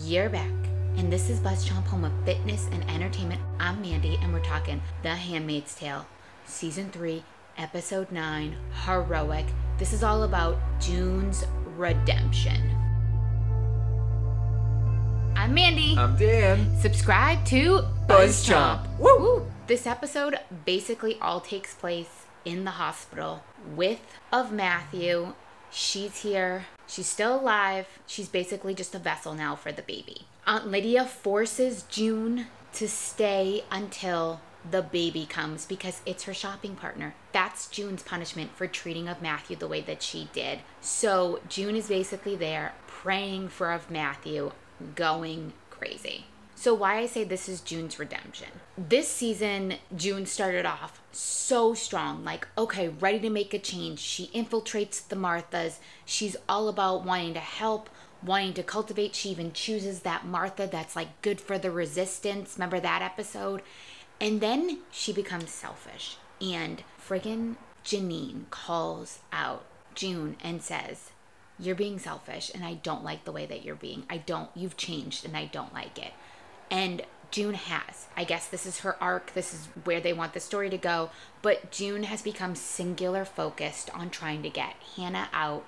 You're back, and this is Buzz Chomp, home of fitness and entertainment. I'm Mandy, and we're talking The Handmaid's Tale, Season 3, Episode 9, Heroic. This is all about June's redemption. I'm Mandy. I'm Dan. Subscribe to Buzz Chomp. Woo! Woo! This episode basically all takes place in the hospital with Matthew. She's here. She's still alive. She's basically just a vessel now for the baby. Aunt Lydia forces June to stay until the baby comes because it's her shopping partner. That's June's punishment for treating Matthew the way that she did. So June is basically there praying for Matthew, going crazy. So why I say this is June's redemption. This season, June started off so strong, like, okay, ready to make a change. She infiltrates the Marthas. She's all about wanting to help, wanting to cultivate. She even chooses that Martha that's like good for the resistance. Remember that episode? And then she becomes selfish. And friggin' Janine calls out June and says, you're being selfish and I don't like the way that you're being. You've changed and I don't like it. And June has. I guess this is her arc. This is where they want the story to go. But June has become singular focused on trying to get Hannah out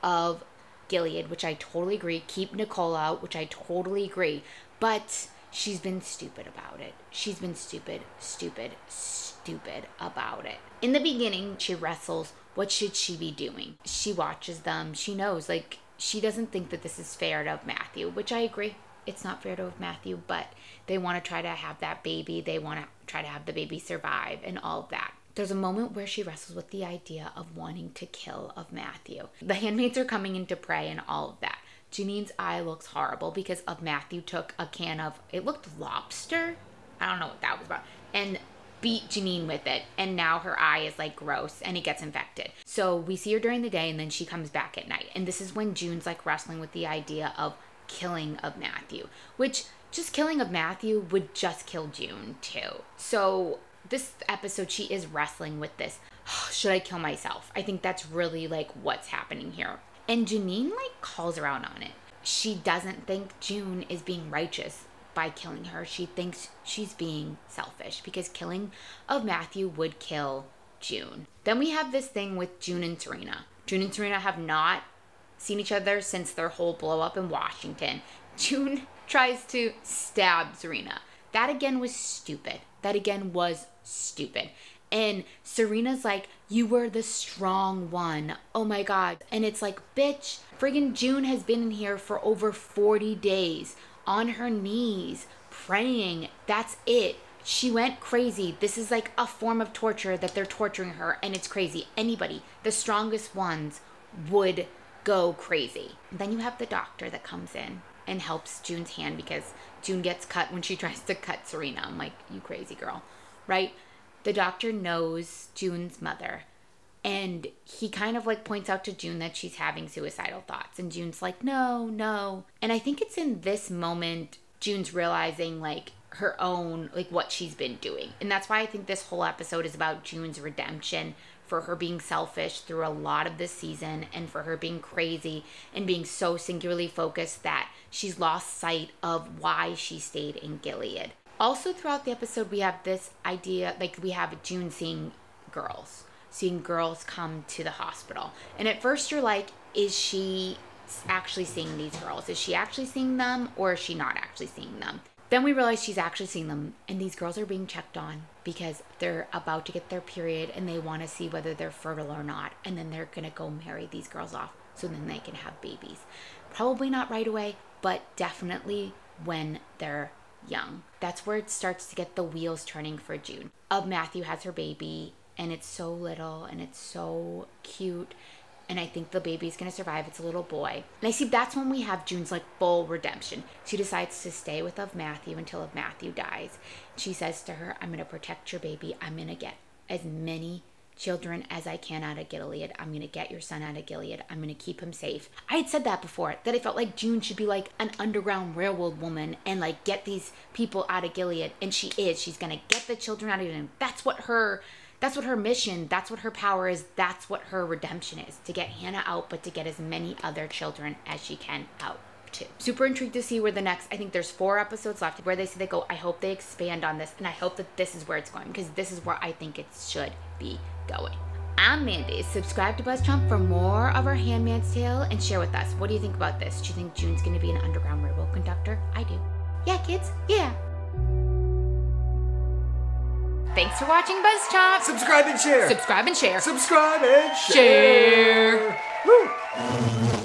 of Gilead, which I totally agree. Keep Nicole out, which I totally agree. But she's been stupid about it. She's been stupid about it. In the beginning, she wrestles. What should she be doing? She watches them. She knows, like, she doesn't think that this is fair to Matthew, which I agree. It's not fair to Matthew, but they want to try to have that baby. They want to try to have the baby survive and all of that. There's a moment where she wrestles with the idea of wanting to kill Matthew. The handmaids are coming in to pray and all of that. Janine's eye looks horrible because Matthew took a can of, it looked lobster. I don't know what that was about. And beat Janine with it. And now her eye is like gross and it gets infected. So we see her during the day and then she comes back at night. And this is when June's like wrestling with the idea of killing Matthew, which just killing Matthew would just kill June too. So this episode, she is wrestling with this. Should I kill myself? I think that's really like what's happening here. And Janine like calls her out on it. She doesn't think June is being righteous by killing her. She thinks she's being selfish because killing Matthew would kill June. Then we have this thing with June and Serena. June and Serena have not seen each other since their whole blow up in Washington. June tries to stab Serena. That again was stupid. And Serena's like, you were the strong one. Oh my God. And it's like, bitch, friggin' June has been in here for over 40 days on her knees praying. That's it. She went crazy. This is like a form of torture that they're torturing her, and it's crazy. Anybody, the strongest ones, would go crazy. Then you have the doctor that comes in and helps June's hand because June gets cut when she tries to cut Serena. I'm like, you crazy girl, right? The doctor knows June's mother and he kind of like points out to June that she's having suicidal thoughts and June's like, no. And I think it's in this moment June's realizing like her own, like what she's been doing. And that's why I think this whole episode is about June's redemption, for her being selfish through a lot of this season and for her being crazy and being so singularly focused that she's lost sight of why she stayed in Gilead. Also throughout the episode, we have this idea, like we have June seeing girls come to the hospital. And at first you're like, is she actually seeing these girls? Is she actually seeing them or is she not actually seeing them? Then we realize she's actually seeing them and these girls are being checked on because they're about to get their period and they want to see whether they're fertile or not. And then they're going to go marry these girls off so then they can have babies. Probably not right away, but definitely when they're young. That's where it starts to get the wheels turning for June. Matthew has her baby and it's so little and it's so cute. And I think the baby's going to survive. It's a little boy. And I see that's when we have June's like full redemption. She decides to stay with Matthew until Matthew dies. She says to her, I'm going to protect your baby. I'm going to get as many children as I can out of Gilead. I'm going to get your son out of Gilead. I'm going to keep him safe. I had said that before, that I felt like June should be like an underground railroad woman and like get these people out of Gilead. And she is. She's going to get the children out of Gilead. That's what her mission, that's what her power is, that's what her redemption is. To get Hannah out, but to get as many other children as she can out. too. Super intrigued to see where the next, I think there's 4 episodes left, where they say they go. I hope they expand on this, and I hope that this is where it's going, because this is where I think it should be going. I'm Mandy. Subscribe to BuzzChomp for more of our Handmaid's Tale and share with us. What do you think about this? Do you think June's going to be an underground railroad conductor? I do. Yeah, kids. Yeah. Thanks for watching BuzzChomp. Subscribe and share. Subscribe and share. Subscribe and share. Share. Woo.